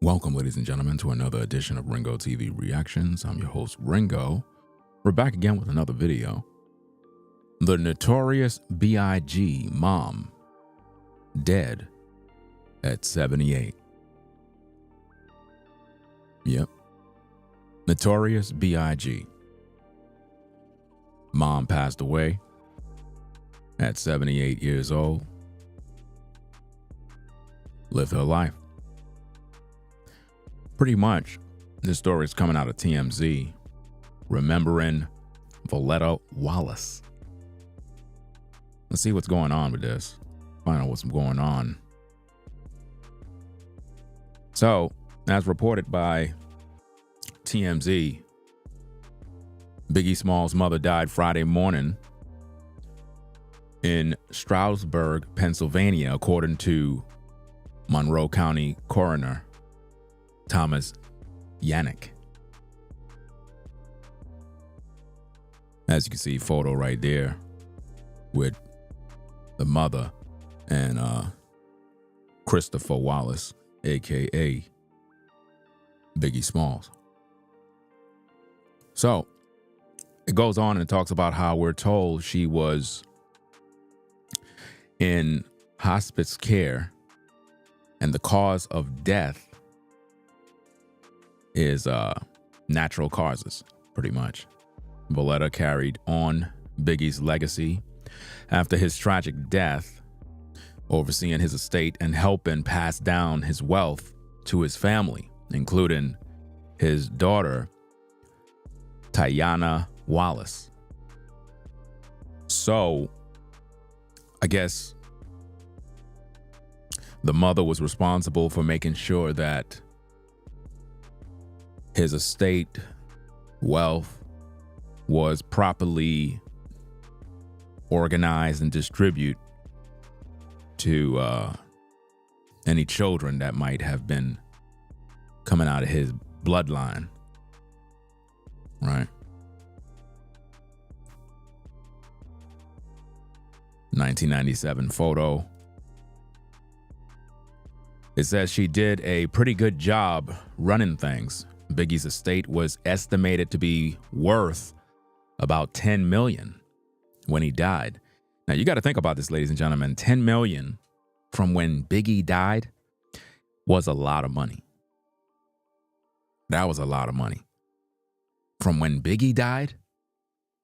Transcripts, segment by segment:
Welcome, ladies and gentlemen, to another edition of Ringo TV Reactions. I'm your host, Ringo. We're back again with another video. The Notorious B.I.G. mom, dead at 78. Yep. Notorious B.I.G. Mom passed away at 78 years old. Lived her life. Pretty much, this story is coming out of TMZ, remembering Voletta Wallace. Let's see what's going on with this. Find out what's going on. So, as reported by TMZ, Biggie Smalls' mother died Friday morning in Stroudsburg, Pennsylvania, according to Monroe County Coroner Thomas Yannick. As you can see, photo right there with the mother and Christopher Wallace, aka Biggie Smalls. So it goes on and talks about how we're told she was in hospice care and the cause of death is natural causes, pretty much. Voletta carried on Biggie's legacy after his tragic death, overseeing his estate and helping pass down his wealth to his family, including his daughter, Tiana Wallace. So, I guess the mother was responsible for making sure that his estate wealth was properly organized and distributed to any children that might have been coming out of his bloodline, right? 1997 photo. It says she did a pretty good job running things. Biggie's estate was estimated to be worth about $10 million when he died. Now, you got to think about this, ladies and gentlemen. $10 million from when Biggie died was a lot of money. That was a lot of money. From when Biggie died,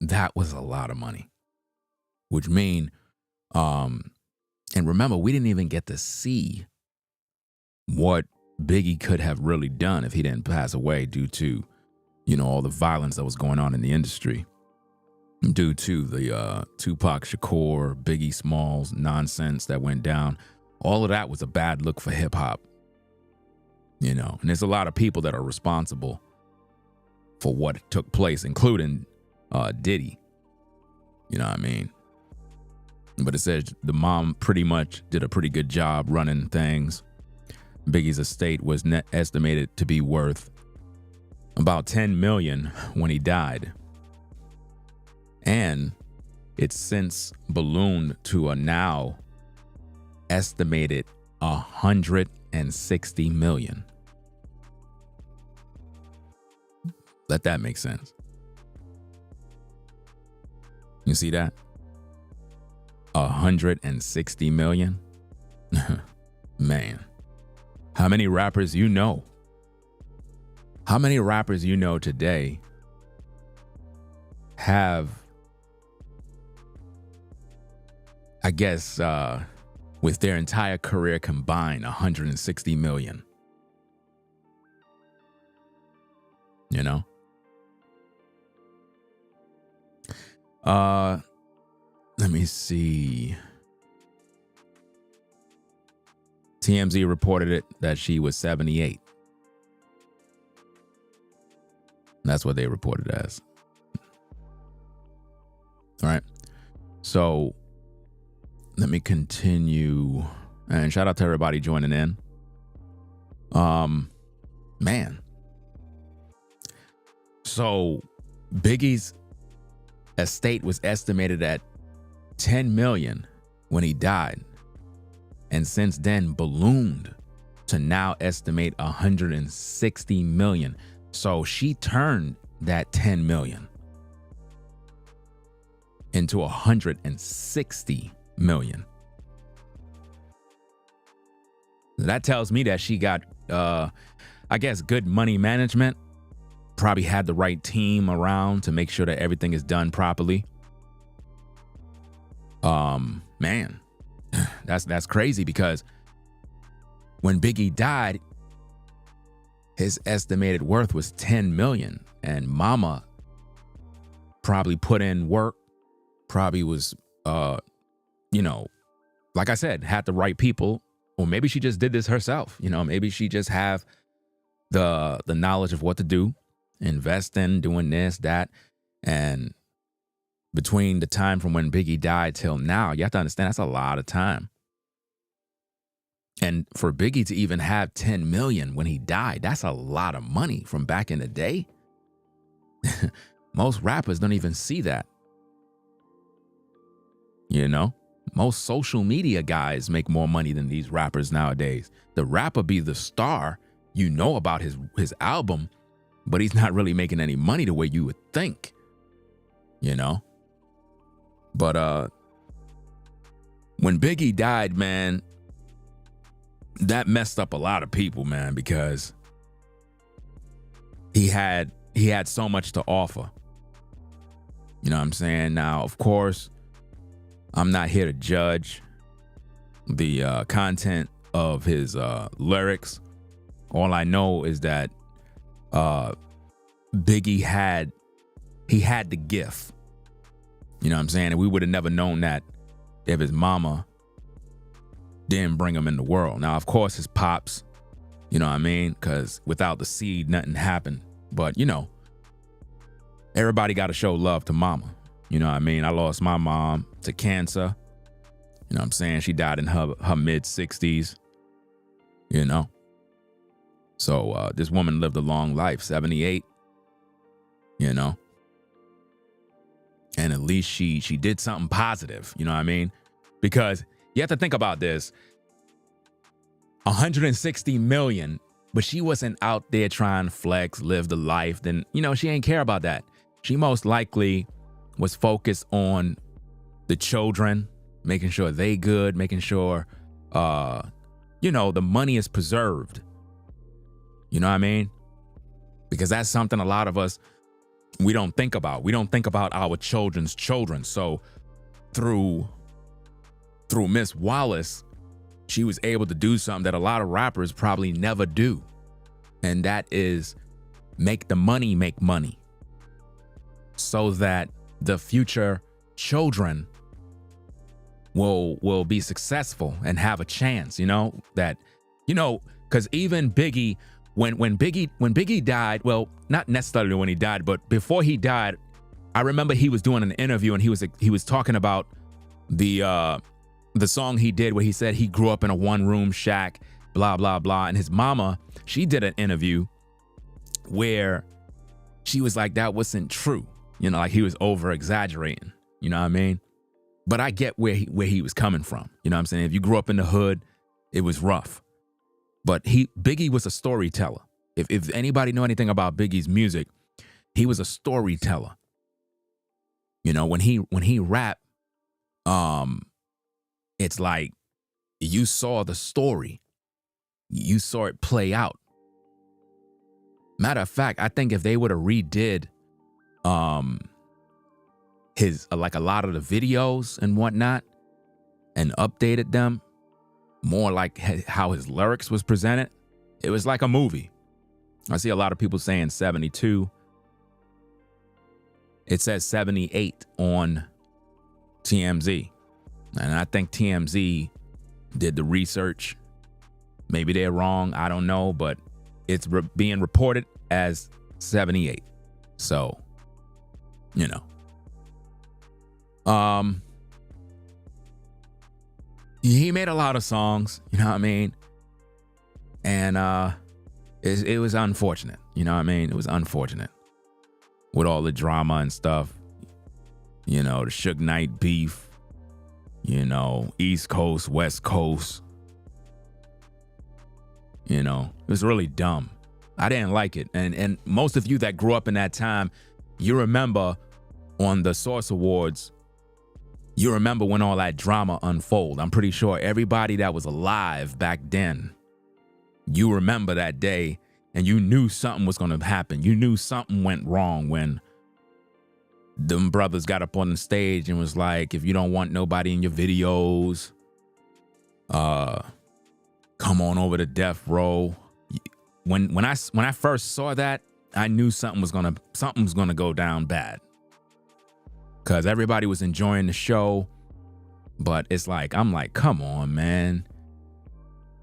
that was a lot of money. Which mean, and remember, we didn't even get to see what Biggie could have really done if he didn't pass away due to, all the violence that was going on in the industry, due to the Tupac Shakur, Biggie Smalls nonsense that went down. All of that was a bad look for hip hop, and there's a lot of people that are responsible for what took place, including Diddy. You know what I mean? But it says the mom pretty much did a pretty good job running things. Biggie's estate was estimated to be worth about $10 million when he died. And it's since ballooned to a now estimated $160 million. Let that make sense. You see that? $160 million? Man. How many rappers you know? How many rappers you know today have, I guess, with their entire career combined, $160 million? Let me see. TMZ reported it that she was 78. That's what they reported as. All right. So let me continue. And shout out to everybody joining in. Man. So Biggie's estate was estimated at $10 million when he died, and since then ballooned to now estimate 160 million. So she turned that 10 million into 160 million. That tells me that she got, I guess, good money management. Probably had the right team around to make sure that everything is done properly. Man, that's crazy, because when Biggie died, his estimated worth was 10 million, and Mama probably put in work, probably was, like I said, had the right people, or maybe she just did this herself. Maybe she just have the knowledge of what to do, invest in doing this, that, and between the time from when Biggie died till now, you have to understand that's a lot of time. And for Biggie to even have 10 million when he died, that's a lot of money from back in the day. Most rappers don't even see that. Most social media guys make more money than these rappers nowadays. The rapper be the star, about his album, but he's not really making any money the way you would think. But when Biggie died, man, that messed up a lot of people, man, because he had so much to offer. You know what I'm saying? Now, of course, I'm not here to judge the content of his lyrics. All I know is that Biggie had the gift. You know what I'm saying? And we would have never known that if his mama didn't bring him in the world. Now, of course, his pops, you know what I mean? Because without the seed, nothing happened. But, everybody got to show love to mama. You know what I mean? I lost my mom to cancer. You know what I'm saying? She died in her mid-60s, So this woman lived a long life, 78, And at least she did something positive, you know what I mean? Because you have to think about this. 160 million, but she wasn't out there trying to flex, live the life. Then, she ain't care about that. She most likely was focused on the children, making sure they good, making sure, the money is preserved. You know what I mean? Because that's something a lot of us, we don't think about. We don't think about our children's children. So through Miss Wallace, she was able to do something that a lot of rappers probably never do. And that is make the money make money, so that the future children will be successful and have a chance, because even Biggie, when Biggie died, well, not necessarily when he died, but before he died, I remember he was doing an interview and he was talking about the song he did where he said he grew up in a one-room shack, blah, blah, blah. And his mama, she did an interview where she was like, that wasn't true. Like he was over-exaggerating. You know what I mean? But I get where he was coming from. You know what I'm saying? If you grew up in the hood, it was rough. But Biggie was a storyteller. If anybody know anything about Biggie's music, he was a storyteller. When he rapped, it's like you saw the story. You saw it play out. Matter of fact, I think if they would have redid his like a lot of the videos and whatnot and updated them more like how his lyrics was presented, it was like a movie. I see a lot of people saying 72. It says 78 on TMZ. And I think TMZ did the research. Maybe they're wrong. I don't know. But it's being reported as 78. So, he made a lot of songs, you know what I mean? And it was unfortunate, you know what I mean? It was unfortunate with all the drama and stuff, the Suge Knight beef, East Coast, West Coast, You know, it was really dumb. I didn't like it. And most of you that grew up in that time, you remember on the Source Awards, you remember when all that drama unfolded. I'm pretty sure everybody that was alive back then, you remember that day and you knew something was going to happen. You knew something went wrong when them brothers got up on the stage and was like, if you don't want nobody in your videos, come on over to death row. When I first saw that, I knew something's gonna go down bad. Cause everybody was enjoying the show, but it's like, I'm like, come on, man.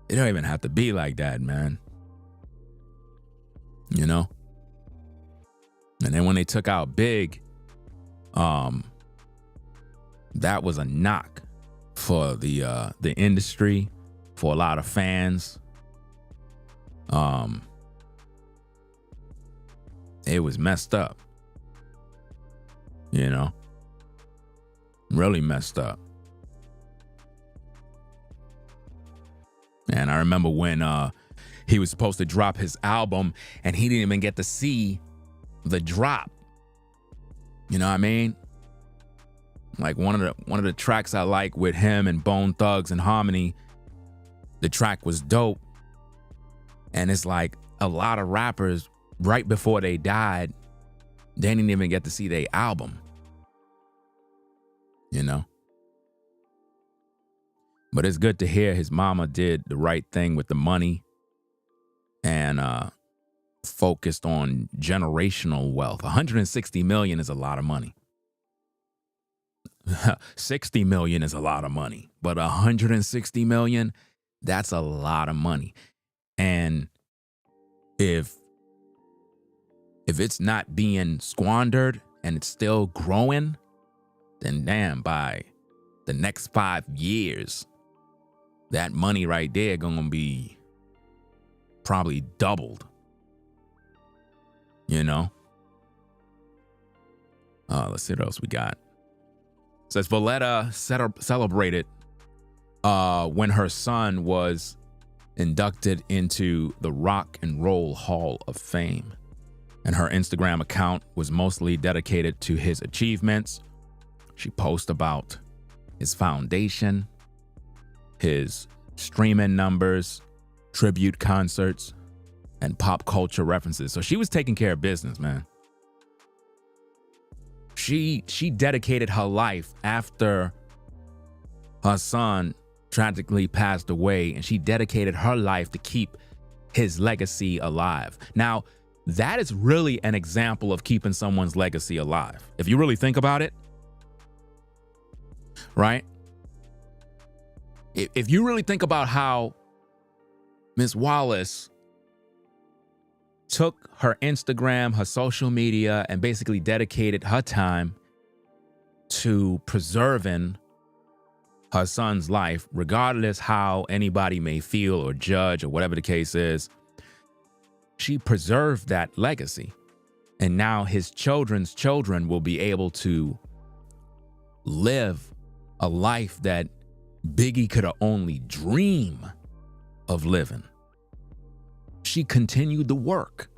It don't even have to be like that, man. You know? And then when they took out Big, that was a knock for the industry, for a lot of fans. It was messed up. You know? Really messed up. And I remember when he was supposed to drop his album and he didn't even get to see the drop. You know what I mean? Like one of the tracks I like with him and Bone Thugs and Harmony, the track was dope. And it's like a lot of rappers right before they died, they didn't even get to see their album. You know? But it's good to hear his mama did the right thing with the money and focused on generational wealth. 160 million is a lot of money. 60 million is a lot of money, but 160 million, that's a lot of money. And if it's not being squandered and it's still growing, then damn, by the next 5 years, that money right there gonna be probably doubled. You know? Let's see what else we got. It says Valletta celebrated when her son was inducted into the Rock and Roll Hall of Fame. And her Instagram account was mostly dedicated to his achievements. She posts about his foundation, his streaming numbers, tribute concerts, and pop culture references. So she was taking care of business, man. She dedicated her life after her son tragically passed away, and she dedicated her life to keep his legacy alive. Now, that is really an example of keeping someone's legacy alive. If you really think about it, right? If you really think about how Miss Wallace took her Instagram, her social media, and basically dedicated her time to preserving her son's life, regardless how anybody may feel or judge or whatever the case is, she preserved that legacy. And now his children's children will be able to live a life that Biggie could have only dream of living. She continued the work.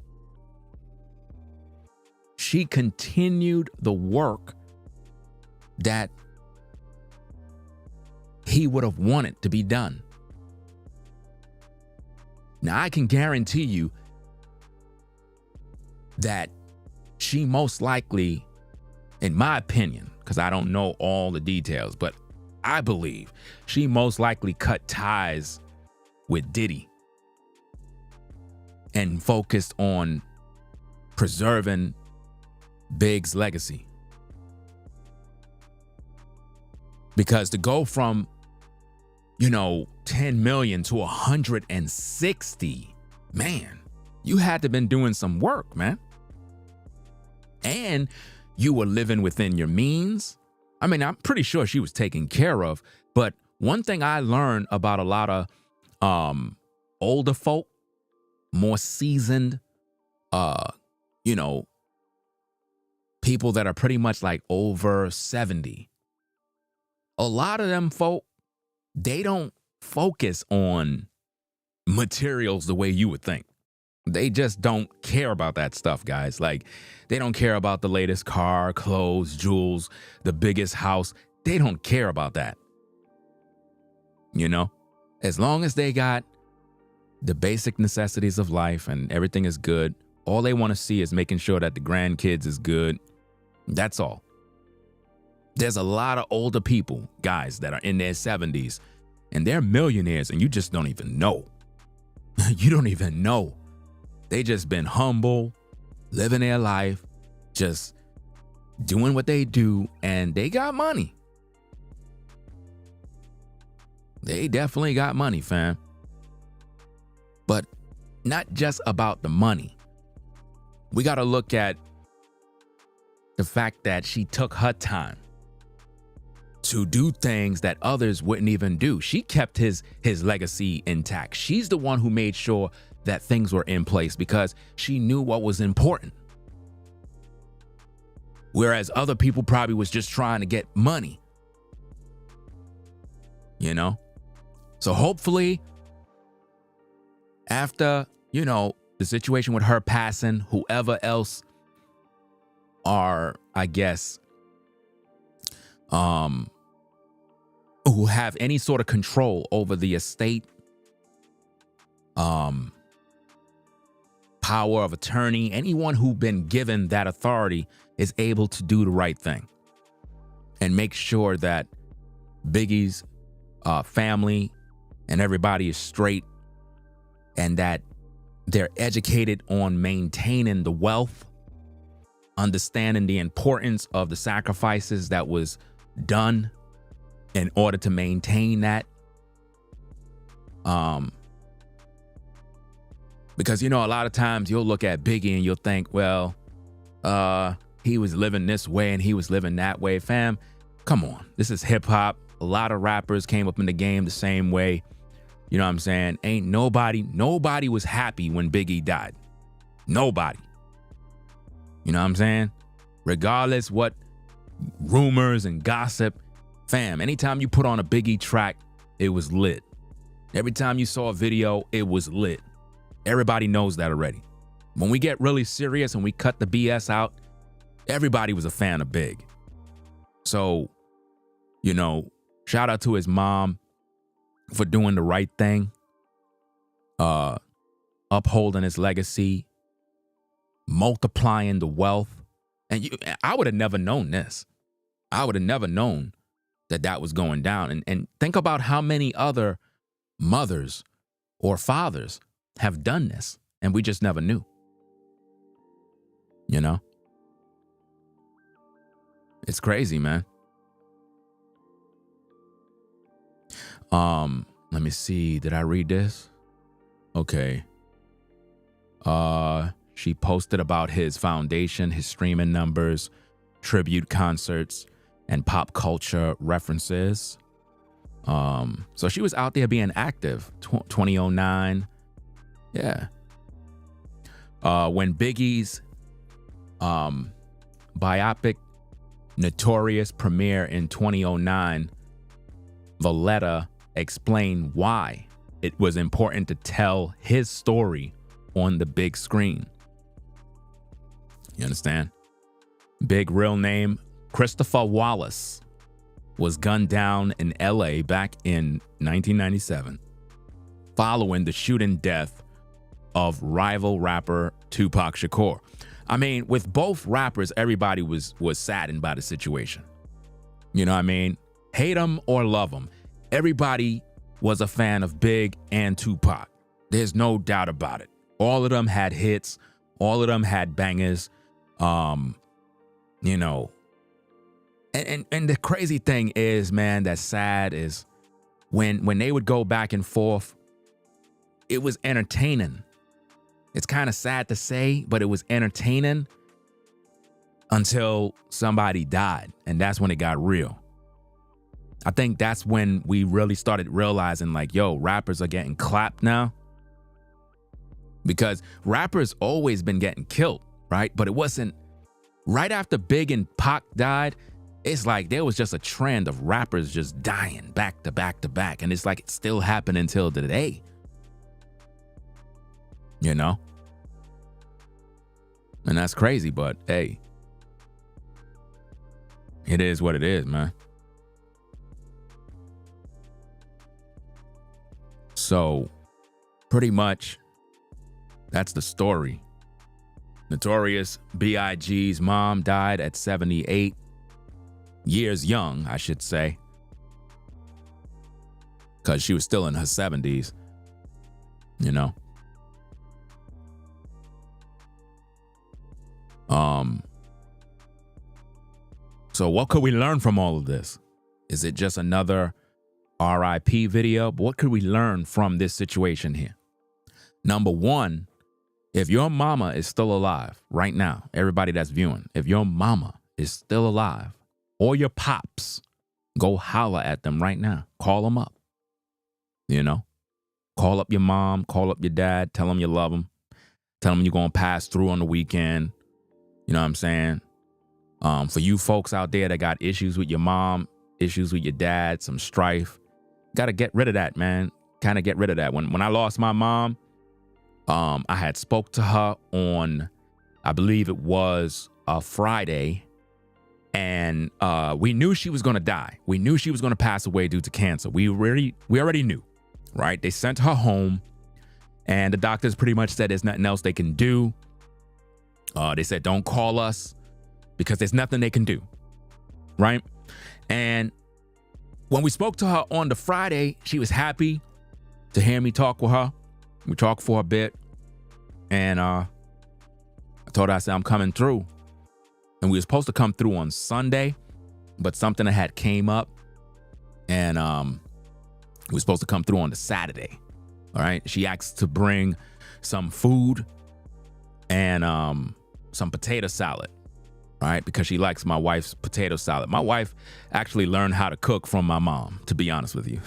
She continued the work that he would have wanted to be done. Now, I can guarantee you that she most likely, in my opinion, because I don't know all the details, but I believe she most likely cut ties with Diddy and focused on preserving Big's legacy. Because to go from, 10 million to 160, man, you had to have been doing some work, man. And you were living within your means. I mean, I'm pretty sure she was taken care of. But one thing I learned about a lot of older folk, more seasoned, people that are pretty much like over 70, a lot of them folk, they don't focus on materials the way you would think. They just don't care about that stuff, guys. Like, they don't care about the latest car, clothes, jewels, the biggest house. They don't care about that. You know, as long as they got the basic necessities of life and everything is good, all they want to see is making sure that the grandkids is good. That's all. There's a lot of older people, guys, that are in their 70s, and they're millionaires, and you just don't even know. You don't even know. They just been humble, living their life, just doing what they do, and they got money. They definitely got money, fam. But not just about the money. We got to look at the fact that she took her time to do things that others wouldn't even do. She kept his legacy intact. She's the one who made sure that things were in place because she knew what was important. Whereas other people probably was just trying to get money. You know? So hopefully, after, you know, the situation with her passing, whoever else are, I guess, who have any sort of control over the estate, power of attorney, anyone who's been given that authority is able to do the right thing and make sure that Biggie's family and everybody is straight and that they're educated on maintaining the wealth, understanding the importance of the sacrifices that was done in order to maintain that. Because, you know, a lot of times you'll look at Biggie and you'll think, well, he was living this way and he was living that way. Fam, come on. This is hip hop. A lot of rappers came up in the game the same way. You know what I'm saying? Ain't nobody was happy when Biggie died. Nobody. You know what I'm saying? Regardless what rumors and gossip, fam, anytime you put on a Biggie track, it was lit. Every time you saw a video, it was lit. Everybody knows that already. When we get really serious and we cut the BS out, everybody was a fan of Big. So, you know, shout out to his mom for doing the right thing, upholding his legacy, multiplying the wealth. And I would have never known this. I would have never known that was going down. And think about how many other mothers or fathers have done this, and we just never knew. You know? It's crazy, man. Let me see. Did I read this? Okay. She posted about his foundation, his streaming numbers, tribute concerts, and pop culture references. So she was out there being active. 2009. Yeah. When Biggie's biopic Notorious premiere in 2009, Valletta explained why it was important to tell his story on the big screen. You understand? Big real name, Christopher Wallace, was gunned down in LA back in 1997 following the shooting death of rival rapper Tupac Shakur. I mean, with both rappers, everybody was saddened by the situation. You know what I mean? Hate them or love them. Everybody was a fan of Big and Tupac. There's no doubt about it. All of them had hits. All of them had bangers. You know. And the crazy thing is, man, that's sad is when they would go back and forth, it was entertaining. It's kind of sad to say, but it was entertaining until somebody died. And that's when it got real. I think that's when we really started realizing, like, yo, rappers are getting clapped now. Because rappers always been getting killed, right? But it wasn't right after Big and Pac died. It's like there was just a trend of rappers just dying back to back to back. And it's like it's still happening until today. you know? And that's crazy, but hey, it is what it is, man. So pretty much that's the story. Notorious B.I.G's mom died at 78 years young, I should say, because she was still in her 70s, you know. So what could we learn from all of this? Is it just another RIP video? But what could we learn from this situation here? Number one, if your mama is still alive right now, everybody that's viewing, if your mama is still alive or your pops, go holler at them right now. Call them up, you know, call up your mom, call up your dad, tell them you love them. Tell them you're going to pass through on the weekend. You know what I'm saying? For you folks out there that got issues with your mom, issues with your dad, some strife, got to get rid of that, man. Kind of get rid of that. When I lost my mom, I had spoke to her on, I believe it was a Friday, and we knew she was going to die. We knew she was going to pass away due to cancer. We already knew, right? They sent her home, and the doctors pretty much said there's nothing else they can do. They said, don't call us because there's nothing they can do, right? And when we spoke to her on the Friday, she was happy to hear me talk with her. We talked for a bit, and I told her, I said, I'm coming through. And we were supposed to come through on Sunday, but something that had came up, and we were supposed to come through on the Saturday. All right. She asked to bring some food and some potato salad, right? Because she likes my wife's potato salad. My wife actually learned how to cook from my mom, to be honest with you.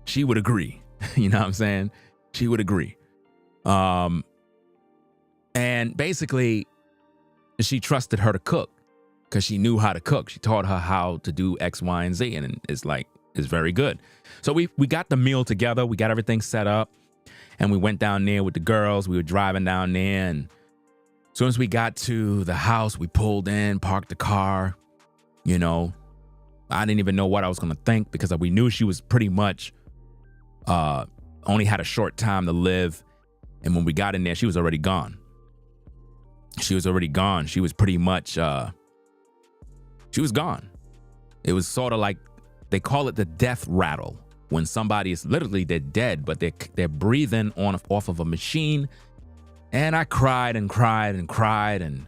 She would agree. You know what I'm saying? She would agree. And basically, she trusted her to cook because she knew how to cook. She taught her how to do X, Y, and Z, and it's very good. So we got the meal together. We got everything set up, and we went down there with the girls. We were driving down there, and as soon as we got to the house, we pulled in, parked the car. You know, I didn't even know what I was going to think because we knew she was pretty much only had a short time to live. And when we got in there, she was already gone. She was already gone. She was pretty much, she was gone. It was sort of like, they call it the death rattle. When somebody is literally, they're dead, but they're breathing off of a machine. And I cried and cried and cried and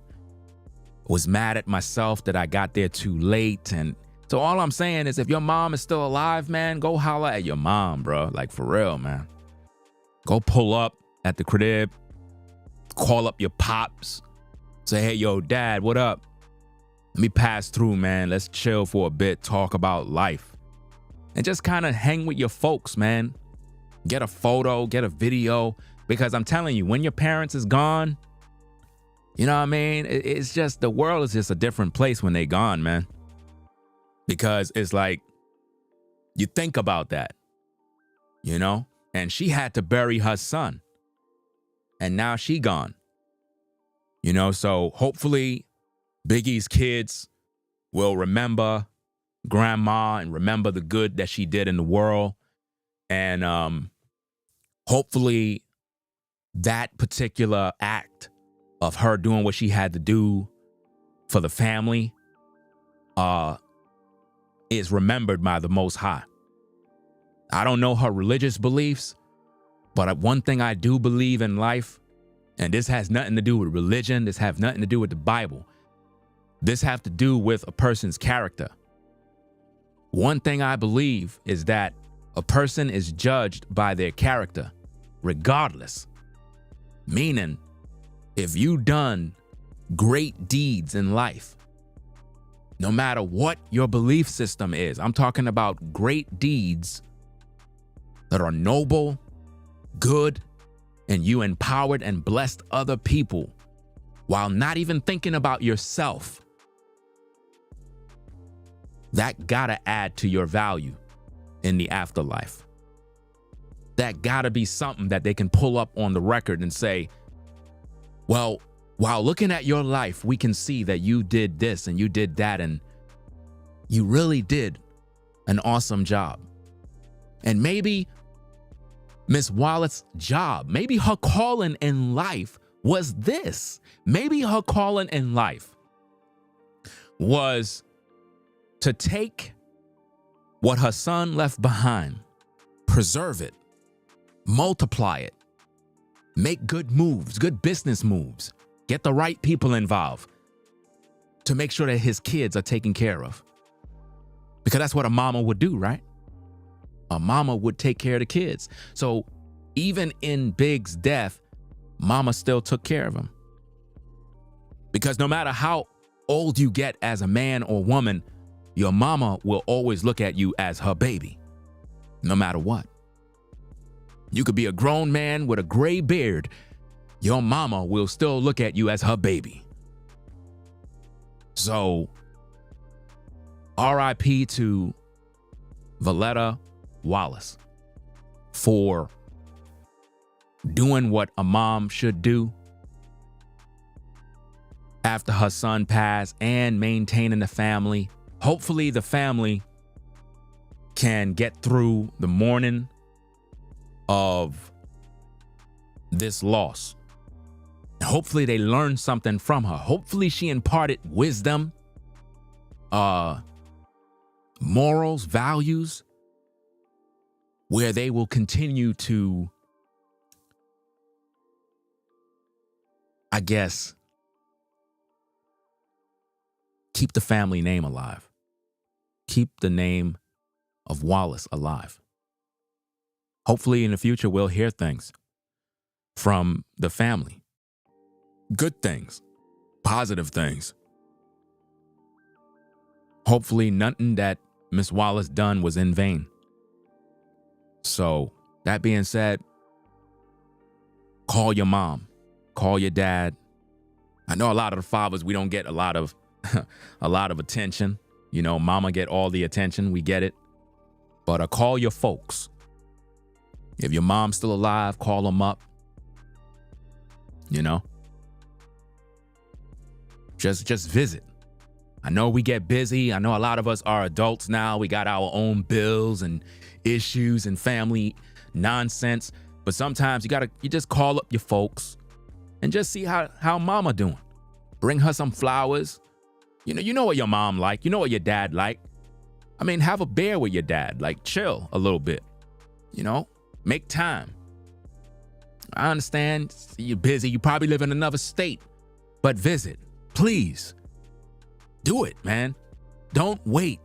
was mad at myself that I got there too late. And so all I'm saying is if your mom is still alive, man, go holler at your mom, bro. Like, for real, man. Go pull up at the crib, call up your pops, say, hey, yo, dad, what up? Let me pass through, man. Let's chill for a bit, talk about life. And just kind of hang with your folks, man. Get a photo, get a video. Because I'm telling you, when your parents is gone, you know what I mean? It's just, the world is just a different place when they gone, man. Because it's like, you think about that, you know? And she had to bury her son. And now she gone. You know, so hopefully Biggie's kids will remember grandma and remember the good that she did in the world. And hopefully that particular act of her doing what she had to do for the family is remembered by the Most High. I don't know her religious beliefs, but one thing I do believe in life, and this has nothing to do with religion, this has nothing to do with the Bible, this has to do with a person's character. One thing I believe is that a person is judged by their character, regardless. Meaning, if you done great deeds in life, no matter what your belief system is, I'm talking about great deeds that are noble, good, and you empowered and blessed other people while not even thinking about yourself, that gotta add to your value in the afterlife. that gotta be something that they can pull up on the record and say, well, while looking at your life, we can see that you did this and you did that, and you really did an awesome job. And maybe Miss Wallace's job, maybe her calling in life was this. Maybe her calling in life was to take what her son left behind, preserve it, multiply it, make good moves, good business moves, get the right people involved to make sure that his kids are taken care of. Because that's what a mama would do, right? A mama would take care of the kids. So even in Big's death, mama still took care of him. Because no matter how old you get as a man or woman, your mama will always look at you as her baby, no matter what. You could be a grown man with a gray beard. Your mama will still look at you as her baby. So, RIP to Voletta Wallace for doing what a mom should do after her son passed and maintaining the family. Hopefully the family can get through the mourning of this loss. Hopefully they learn something from her. Hopefully she imparted wisdom, morals, values, where they will continue to, I guess, keep the family name alive. Keep the name of Wallace alive. Hopefully in the future we'll hear things from the family. Good things, positive things. Hopefully nothing that Miss Wallace done was in vain. So that being said, call your mom, call your dad. I know a lot of the fathers, we don't get a lot of attention. You know, mama get all the attention, we get it. But call your folks. If your mom's still alive, call them up. You know, just visit. I know we get busy. I know a lot of us are adults now. We got our own bills and issues and family nonsense. But sometimes you just call up your folks and just see how mama doing. Bring her some flowers. You know what your mom like. You know what your dad like. I mean, have a beer with your dad. Like, chill a little bit. You know, make time. I understand you're busy. You probably live in another state. But visit. Please. Do it, man. Don't wait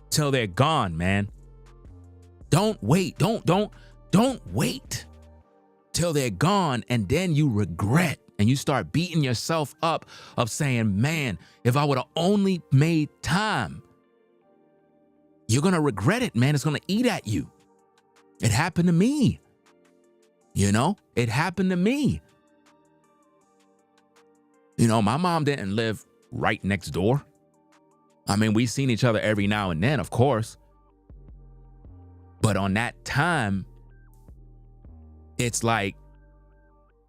till they're gone, man. Don't wait. Don't wait till they're gone and then you regret and you start beating yourself up of saying, man, if I would have only made time. You're going to regret it, man. It's going to eat at you. It happened to me. You know, it happened to me. You know, my mom didn't live right next door. I mean, we've seen each other every now and then, of course. But on that time, it's like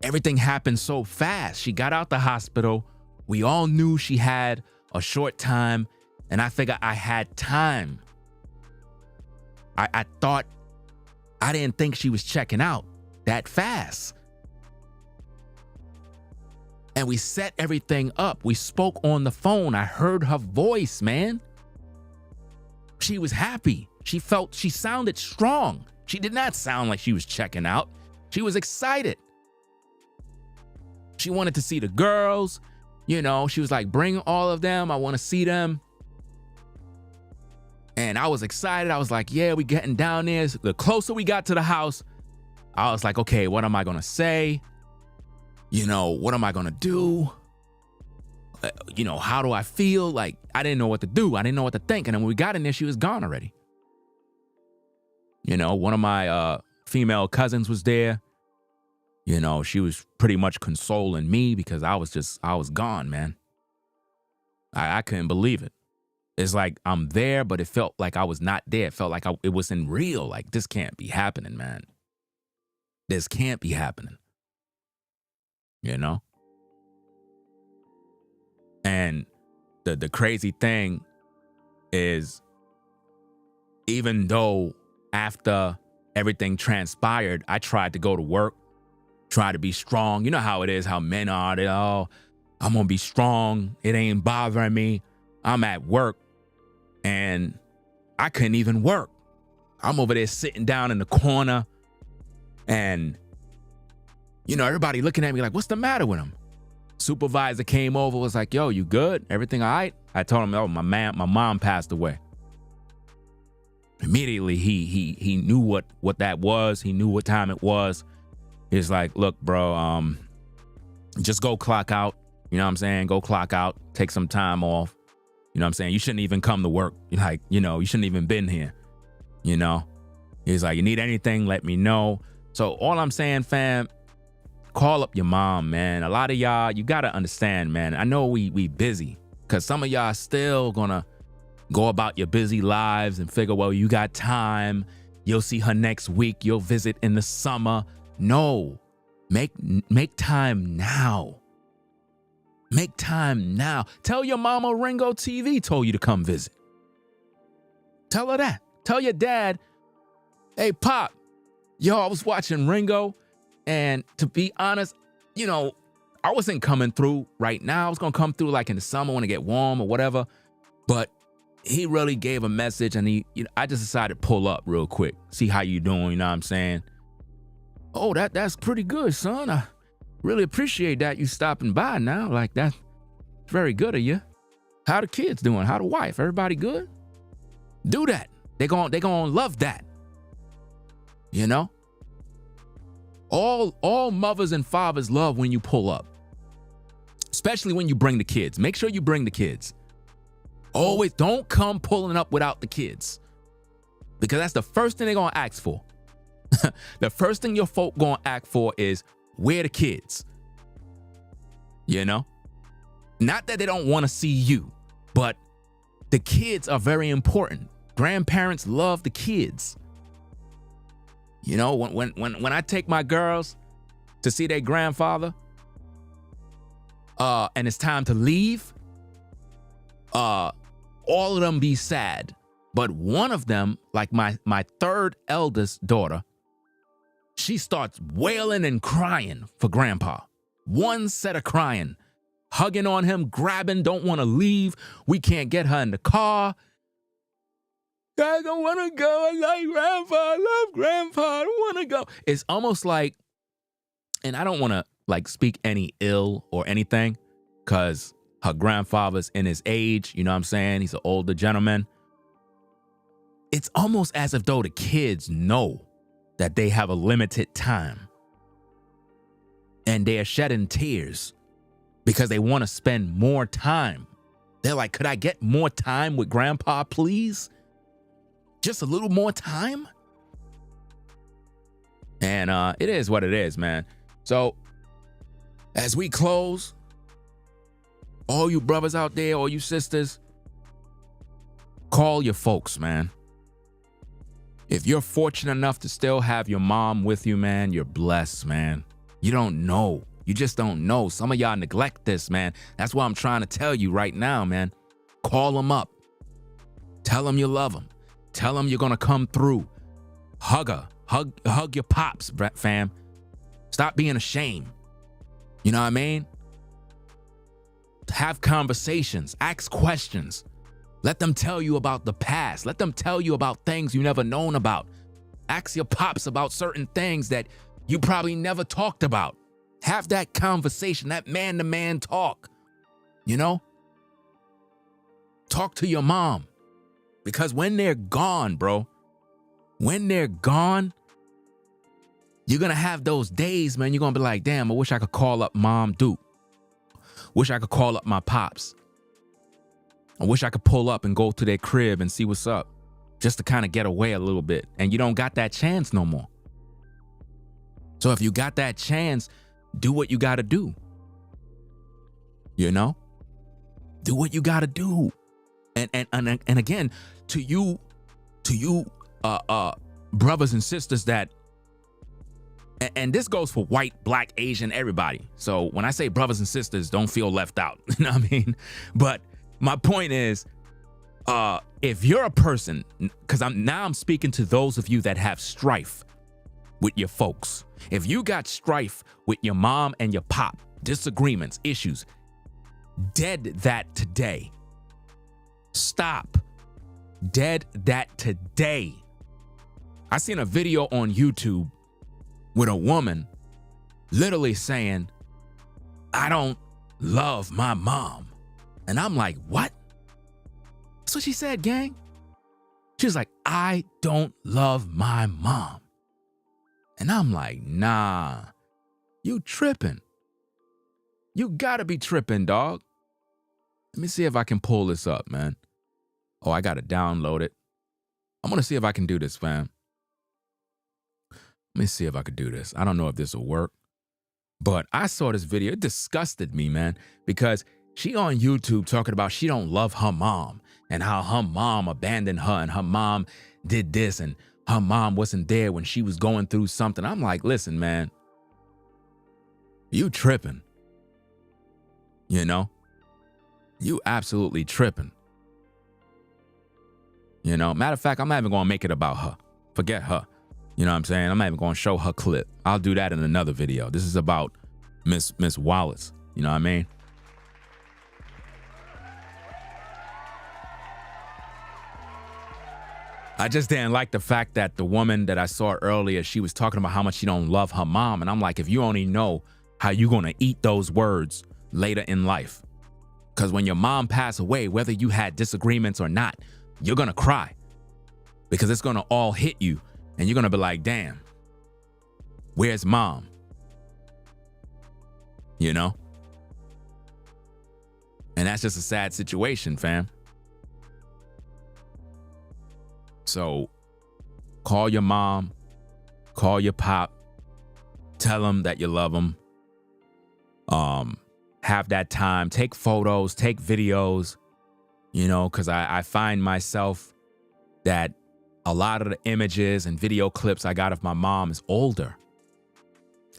everything happened so fast. She got out the hospital. We all knew she had a short time. And I figured I had time. I didn't think she was checking out that fast. And we set everything up. We spoke on the phone. I heard her voice, man. She was happy. She sounded strong. She did not sound like she was checking out. She was excited. She wanted to see the girls. You know, she was like, bring all of them. I want to see them. And I was excited. I was like, yeah, we getting down there. The closer we got to the house, I was like, okay, what am I going to say? You know, what am I going to do? You know, how do I feel? Like, I didn't know what to do. I didn't know what to think. And then when we got in there, she was gone already. You know, one of my female cousins was there. You know, she was pretty much consoling me because I was gone, man. I couldn't believe it. It's like I'm there, but it felt like I was not there. It felt like it wasn't real. Like, this can't be happening, man. This can't be happening, you know? And the crazy thing is, even though after everything transpired, I tried to go to work, try to be strong. You know how it is, how men are. They, oh, I'm going to be strong. It ain't bothering me. I'm at work and I couldn't even work. I'm over there sitting down in the corner and, you know, everybody looking at me like, what's the matter with him? Supervisor came over, was like, yo, you good? Everything all right? I told him, oh, my mom passed away. Immediately, he knew what that was. He knew what time it was. He's like, look, bro, just go clock out. You know what I'm saying? Go clock out. Take some time off. You know what I'm saying? You shouldn't even come to work. Like, you know, you shouldn't even been here. You know? He's like, you need anything, let me know. So all I'm saying, fam, call up your mom, man. A lot of y'all, you got to understand, man. I know we busy because some of y'all still gonna go about your busy lives and figure, well, you got time. You'll see her next week. You'll visit in the summer. No, make time now. Make time now. Tell your mama Ringo TV told you to come visit. Tell her that. Tell your dad, hey, Pop, yo, I was watching Ringo. And to be honest, you know, I wasn't coming through right now. I was going to come through like in the summer when it get warm or whatever. But he really gave a message and I just decided to pull up real quick. See how you doing, you know what I'm saying? Oh, that's pretty good, son. I really appreciate that you stopping by now. Like, that's very good of you. How the kids doing? How the wife? Everybody good? Do that. They gonna love that. You know? All mothers and fathers love when you pull up. Especially when you bring the kids. Make sure you bring the kids. Always don't come pulling up without the kids. Because that's the first thing they're gonna ask for. The first thing your folk gonna ask for is, where the kids? You know? Not that they don't want to see you, but the kids are very important. Grandparents love the kids. You know, when I take my girls to see their grandfather, and it's time to leave, all of them be sad. But one of them, like my third eldest daughter, she starts wailing and crying for grandpa. One set of crying, hugging on him, grabbing, don't want to leave. We can't get her in the car. I don't want to go. I like grandpa. I love grandpa. I don't want to go. It's almost like, and I don't want to like speak any ill or anything, because her grandfather's in his age. You know what I'm saying? He's an older gentleman. It's almost as if though the kids know that they have a limited time. And they are shedding tears because they want to spend more time. They're like, could I get more time with grandpa, please? Just a little more time? And it is what it is, man. So as we close, all you brothers out there, all you sisters, call your folks, man. If you're fortunate enough to still have your mom with you, man, you're blessed, man. You don't know. You just don't know. Some of y'all neglect this, man. That's what I'm trying to tell you right now, man. Call them up. Tell them you love them. Tell them you're going to come through. Hug her. Hug your pops, fam. Stop being ashamed. You know what I mean? Have conversations. Ask questions. Let them tell you about the past. Let them tell you about things you never known about. Ask your pops about certain things that you probably never talked about. Have that conversation, that man-to-man talk. You know? Talk to your mom. Because when they're gone, bro, when they're gone, you're going to have those days, man. You're going to be like, damn, I wish I could call up Mom Duke. Wish I could call up my pops. I wish I could pull up and go to their crib and see what's up. Just to kind of get away a little bit. And you don't got that chance no more. So if you got that chance, do what you got to do. You know? Do what you got to do. And again, to you brothers and sisters that, And this goes for white, black, Asian, everybody. So when I say brothers and sisters, don't feel left out. You know what I mean? But my point is, if you're a person, because I'm speaking to those of you that have strife with your folks. If you got strife with your mom and your pop, disagreements, issues, dead that today. Stop. Dead that today. I seen a video on YouTube with a woman literally saying, I don't love my mom. And I'm like, what? That's what she said, gang. She was like, I don't love my mom. And I'm like, nah, you tripping. You gotta be tripping, dog. Let me see if I can pull this up, man. Oh, I gotta download it. I'm gonna see if I can do this, fam. Let me see if I could do this. I don't know if this will work, but I saw this video. It disgusted me, man, because she on YouTube talking about she don't love her mom and how her mom abandoned her and her mom did this and her mom wasn't there when she was going through something. I'm like, listen, man, you tripping. You know, you absolutely tripping. You know, matter of fact, I'm not even going to make it about her. Forget her. You know what I'm saying? I'm not even going to show her clip. I'll do that in another video. This is about Miss Wallace. You know what I mean? I just didn't like the fact that the woman that I saw earlier, she was talking about how much she don't love her mom. And I'm like, if you only know how you're going to eat those words later in life. Because when your mom passed away, whether you had disagreements or not, you're going to cry. Because it's going to all hit you. And you're going to be like, damn, where's mom? You know? And that's just a sad situation, fam. So call your mom, call your pop, tell them that you love them. Have that time, take photos, take videos, you know, because I find myself that a lot of the images and video clips I got of my mom is older.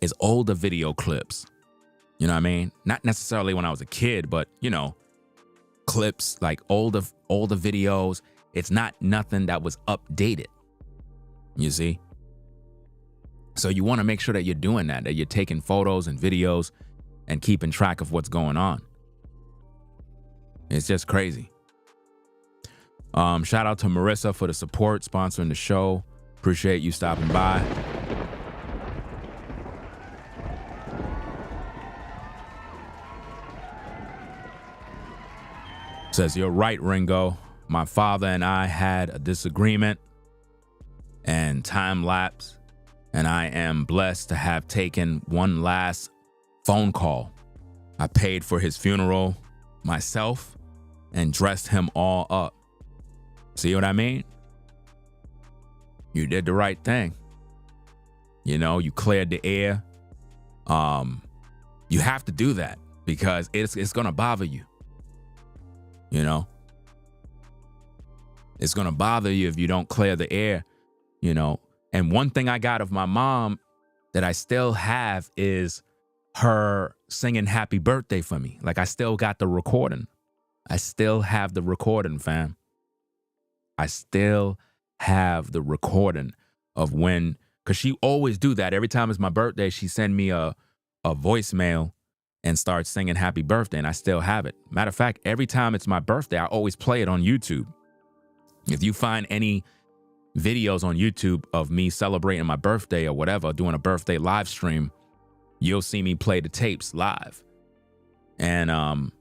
It's older video clips. You know what I mean? Not necessarily when I was a kid, but, you know, clips like older videos. It's not nothing that was updated. You see? So you want to make sure that you're doing that you're taking photos and videos and keeping track of what's going on. It's just crazy. Shout out to Marissa for the support, sponsoring the show. Appreciate you stopping by. Says, you're right, Ringo. My father and I had a disagreement and time lapse, and I am blessed to have taken one last phone call. I paid for his funeral myself and dressed him all up. See what I mean? You did the right thing. You know, you cleared the air. You have to do that because it's going to bother you. You know? It's going to bother you if you don't clear the air, you know? And one thing I got of my mom that I still have is her singing happy birthday for me. Like, I still got the recording. I still have the recording, fam. I still have the recording of when, because she always do that. Every time it's my birthday, she send me a voicemail and start singing happy birthday, and I still have it. Matter of fact, every time it's my birthday, I always play it on YouTube. If you find any videos on YouTube of me celebrating my birthday or whatever, doing a birthday live stream, you'll see me play the tapes live. And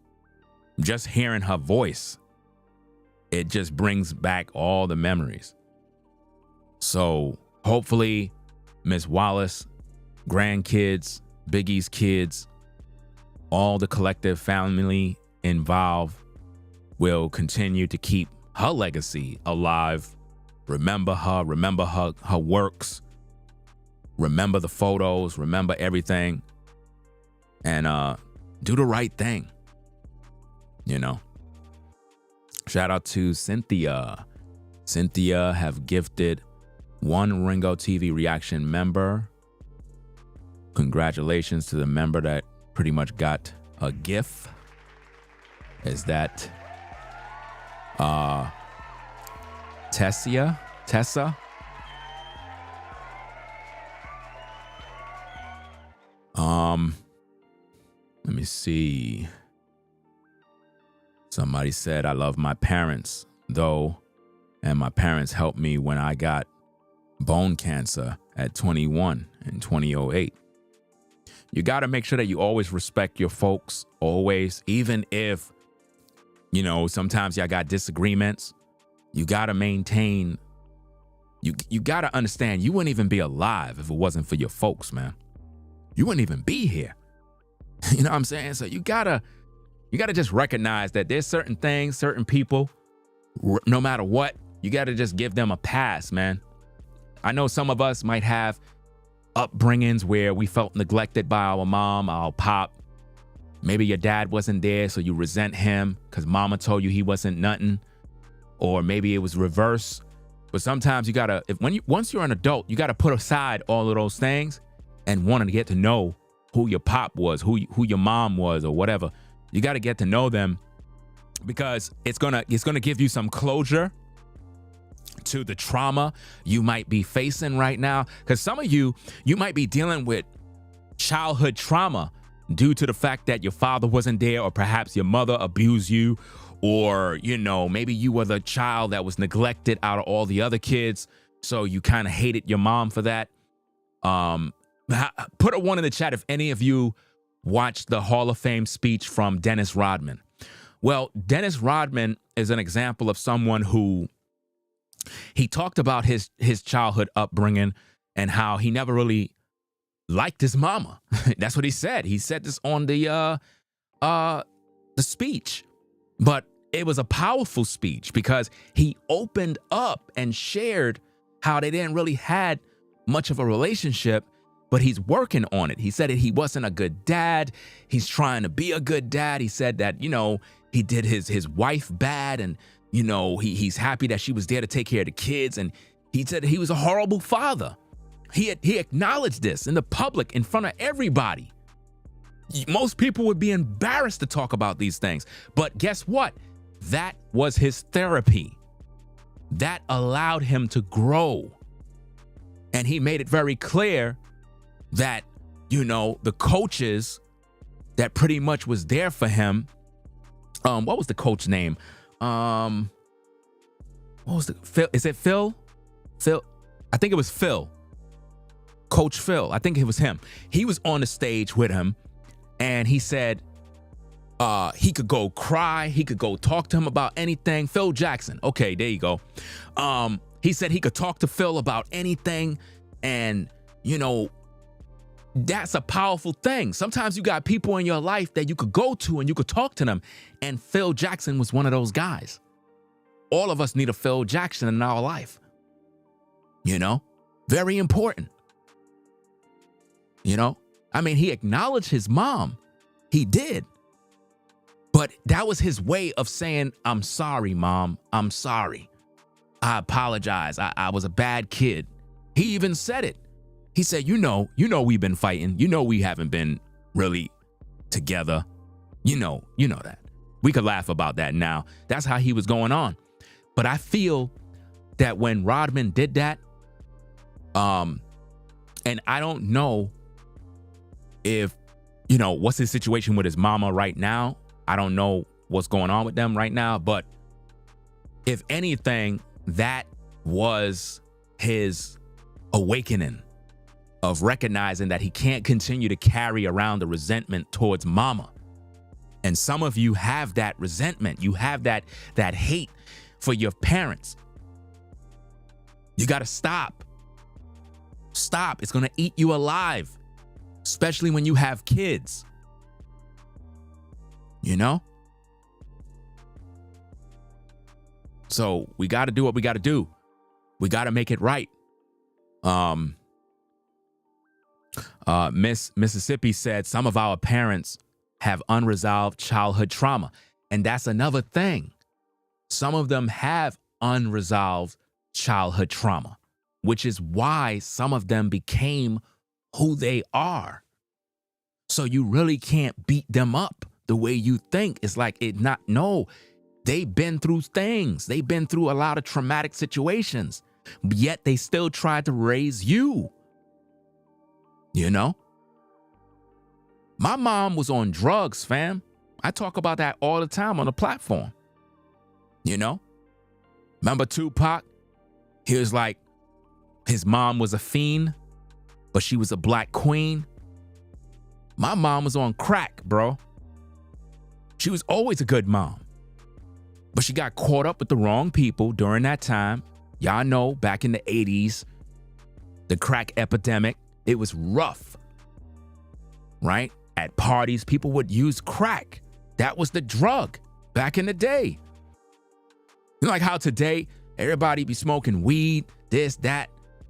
just hearing her voice, it just brings back all the memories. So hopefully Miss Wallace, grandkids, Biggie's kids, all the collective family involved will continue to keep her legacy alive. Remember her works, remember the photos, remember everything, and do the right thing, you know. Shout out to Cynthia. Cynthia have gifted one Ringo TV Reaction member Congratulations to the member that pretty much got a gift. Is that Tessa? Let me see. Somebody said, I love my parents, though, and my parents helped me when I got bone cancer at 21 in 2008. You got to make sure that you always respect your folks, always, even if, you know, sometimes y'all got disagreements. You got to maintain, you got to understand, you wouldn't even be alive if it wasn't for your folks, man. You wouldn't even be here. You know what I'm saying? So you gotta just recognize that there's certain things, certain people, no matter what, you gotta just give them a pass, man. I know some of us might have upbringings where we felt neglected by our mom, our pop. Maybe your dad wasn't there, so you resent him because mama told you he wasn't nothing. Or maybe it was reverse. But sometimes you gotta, once you're an adult, you gotta put aside all of those things and want to get to know who your pop was, who your mom was, or whatever. You got to get to know them, because it's gonna give you some closure to the trauma you might be facing right now. Because some of you might be dealing with childhood trauma due to the fact that your father wasn't there, or perhaps your mother abused you, or, you know, maybe you were the child that was neglected out of all the other kids, so you kind of hated your mom for that. Put a 1 in the chat if any of you watched the Hall of Fame speech from Dennis Rodman. Well, Dennis Rodman is an example of someone who, he talked about his childhood upbringing and how he never really liked his mama. That's what he said. He said this on the speech. But it was a powerful speech because he opened up and shared how they didn't really had much of a relationship, but he's working on it. He said that he wasn't a good dad. He's trying to be a good dad. He said that, you know, he did his wife bad, and, you know, he's happy that she was there to take care of the kids. And he said he was a horrible father. He acknowledged this in the public in front of everybody. Most people would be embarrassed to talk about these things. But guess what? That was his therapy. That allowed him to grow. And he made it very clear that, you know, the coaches that pretty much was there for him, what was the coach name? What was the Phil? Is it Phil? Phil? I think it was Phil. Coach Phil. I think it was him. He was on the stage with him, and he said he could go cry. He could go talk to him about anything. Phil Jackson. Okay, there you go. He said he could talk to Phil about anything. And, you know, that's a powerful thing. Sometimes you got people in your life that you could go to and you could talk to them. And Phil Jackson was one of those guys. All of us need a Phil Jackson in our life. You know, very important. You know, I mean, he acknowledged his mom. He did. But that was his way of saying, I'm sorry, Mom. I'm sorry. I apologize. I was a bad kid. He even said it. He said, you know, we've been fighting. You know, we haven't been really together. You know that. We could laugh about that now. That's how he was going on. But I feel that when Rodman did that, and I don't know if, you know, what's his situation with his mama right now. I don't know what's going on with them right now. But if anything, that was his awakening of recognizing that he can't continue to carry around the resentment towards mama. And some of you have that resentment. You have that hate for your parents. You got to stop. Stop. It's going to eat you alive, especially when you have kids. You know? So we got to do what we got to do. We got to make it right. Miss Mississippi said some of our parents have unresolved childhood trauma. And that's another thing. Some of them have unresolved childhood trauma, which is why some of them became who they are. So you really can't beat them up the way you think. It's like no, they've been through things. They've been through a lot of traumatic situations, yet they still tried to raise you. You know? My mom was on drugs, fam. I talk about that all the time on the platform. You know? Remember Tupac? He was like, his mom was a fiend, but she was a black queen. My mom was on crack, bro. She was always a good mom. But she got caught up with the wrong people during that time. Y'all know, back in the 80s, the crack epidemic, it was rough, right? At parties, people would use crack. That was the drug back in the day. You know, like how today, everybody be smoking weed, this, that.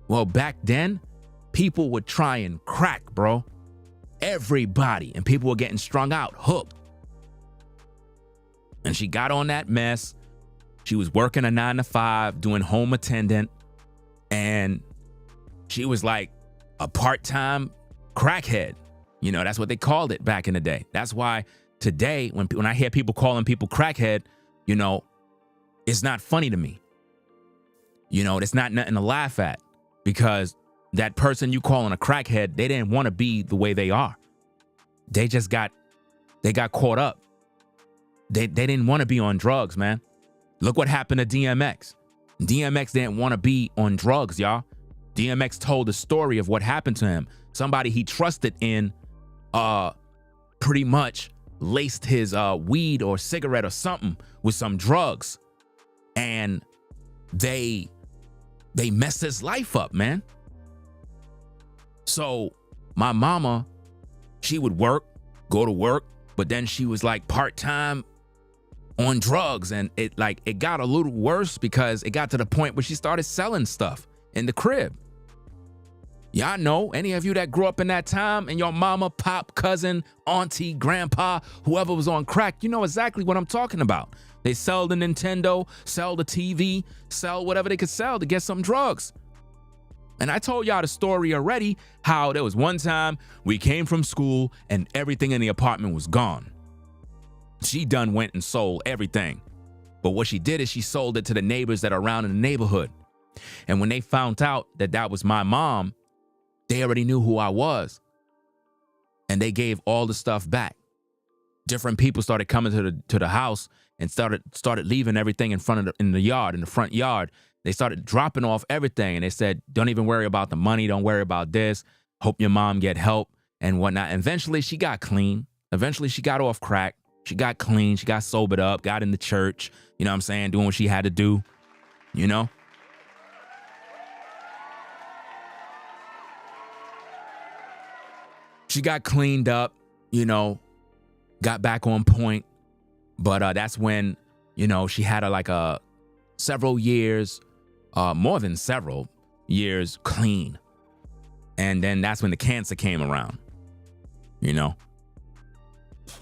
Well, back then, people would try and crack, bro. Everybody. And people were getting strung out, hooked. And she got on that mess. She was working a 9-to-5, doing home attendant. And she was like a part-time crackhead. You know, that's what they called it back in the day. That's why today, when I hear people calling people crackhead, you know, it's not funny to me. You know, it's not nothing to laugh at, because that person you calling a crackhead, they didn't want to be the way they are. They got caught up. They didn't want to be on drugs, man. Look what happened to DMX. DMX didn't want to be on drugs, y'all. DMX told the story of what happened to him. Somebody he trusted in pretty much laced his weed or cigarette or something with some drugs. And they messed his life up, man. So my mama, she would go to work, but then she was like part-time on drugs. And it got a little worse, because it got to the point where she started selling stuff in the crib. Y'all know, any of you that grew up in that time, and your mama, pop, cousin, auntie, grandpa, whoever was on crack, you know exactly what I'm talking about. They sell the Nintendo, sell the TV, sell whatever they could sell to get some drugs. And I told y'all the story already, how there was one time we came from school and everything in the apartment was gone. She done went and sold everything. But what she did is she sold it to the neighbors that are around in the neighborhood. And when they found out that that was my mom, they already knew who I was. And they gave all the stuff back. Different people started coming to the house and started leaving everything in the front yard. They started dropping off everything, and they said, don't even worry about the money. Don't worry about this. Hope your mom get help and whatnot. And eventually she got clean. Eventually she got off crack. She got clean. She got sobered up, got in the church, you know what I'm saying? Doing what she had to do, you know? She got cleaned up, you know, got back on point. But that's when, you know, she had several years, more than several years clean. And then that's when the cancer came around, you know.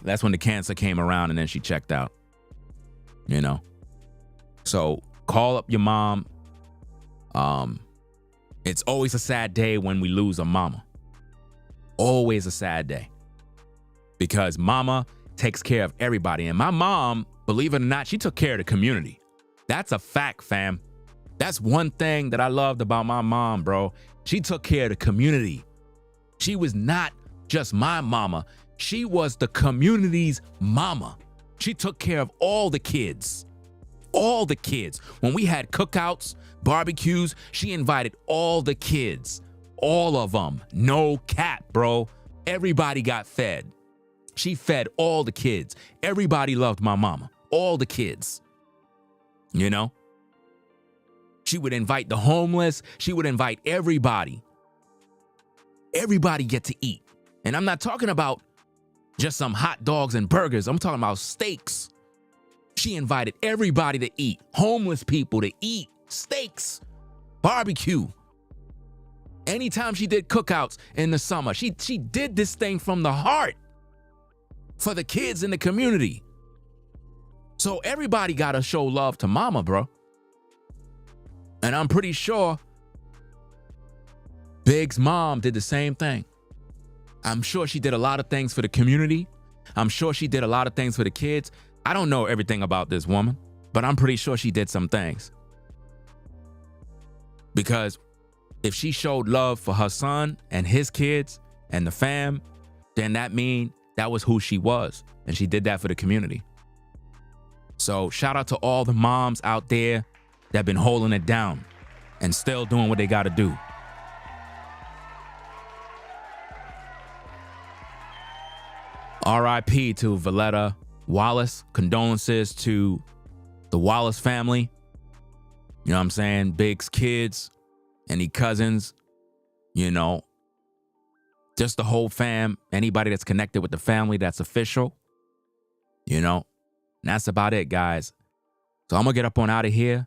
That's when the cancer came around, and then she checked out, you know. So call up your mom. It's always a sad day when we lose a mama. Always a sad day. Because mama takes care of everybody. And my mom, believe it or not, she took care of the community. That's a fact, fam. That's one thing that I loved about my mom, bro. She took care of the community. She was not just my mama. She was the community's mama. She took care of all the kids. All the kids. When we had cookouts, barbecues, she invited all the kids. All of them. No cap, bro. Everybody got fed. She fed all the kids. Everybody loved my mama. All the kids. You know? She would invite the homeless. She would invite everybody. Everybody get to eat. And I'm not talking about just some hot dogs and burgers. I'm talking about steaks. She invited everybody to eat. Homeless people to eat. Steaks. Barbecue. Anytime she did cookouts in the summer, she did this thing from the heart for the kids in the community. So everybody got to show love to mama, bro. And I'm pretty sure Big's mom did the same thing. I'm sure she did a lot of things for the community. I'm sure she did a lot of things for the kids. I don't know everything about this woman, but I'm pretty sure she did some things. Because if she showed love for her son and his kids and the fam, then that means that was who she was. And she did that for the community. So shout out to all the moms out there that have been holding it down and still doing what they got to do. RIP to Valletta Wallace. Condolences to the Wallace family. You know what I'm saying? Big's kids, any cousins, you know, just the whole fam, anybody that's connected with the family that's official, you know, and that's about it, guys. So I'm going to get up on out of here.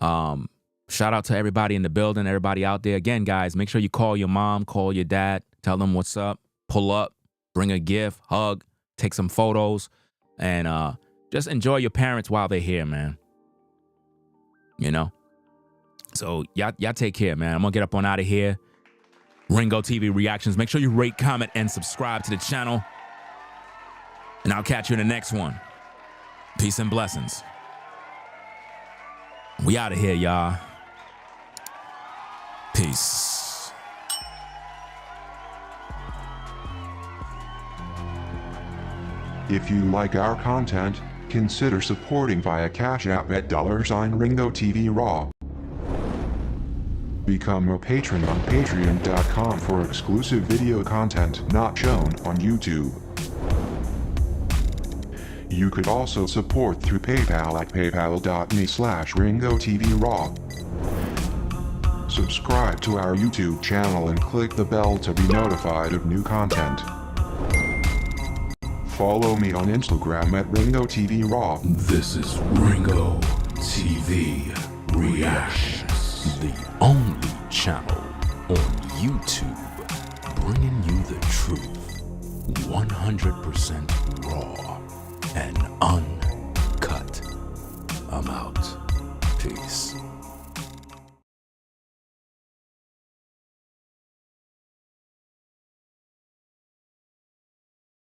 Shout out to everybody in the building, everybody out there. Again, guys, make sure you call your mom, call your dad, tell them what's up, pull up, bring a gift, hug, take some photos, and just enjoy your parents while they're here, man. You know? So y'all take care, man. I'm going to get up on out of here. Ringo TV Reactions. Make sure you rate, comment, and subscribe to the channel. And I'll catch you in the next one. Peace and blessings. We out of here, y'all. Peace. If you like our content, consider supporting via Cash App at $Ringo TV Raw. Become a patron on patreon.com for exclusive video content not shown on YouTube. You could also support through PayPal at paypal.me/Ringo TV Raw. Subscribe to our YouTube channel and click the bell to be notified of new content. Follow me on Instagram at Ringo TV Raw. This is Ringo TV Reactions, the only channel on YouTube bringing you the truth, 100% raw and uncut. I'm out. Peace.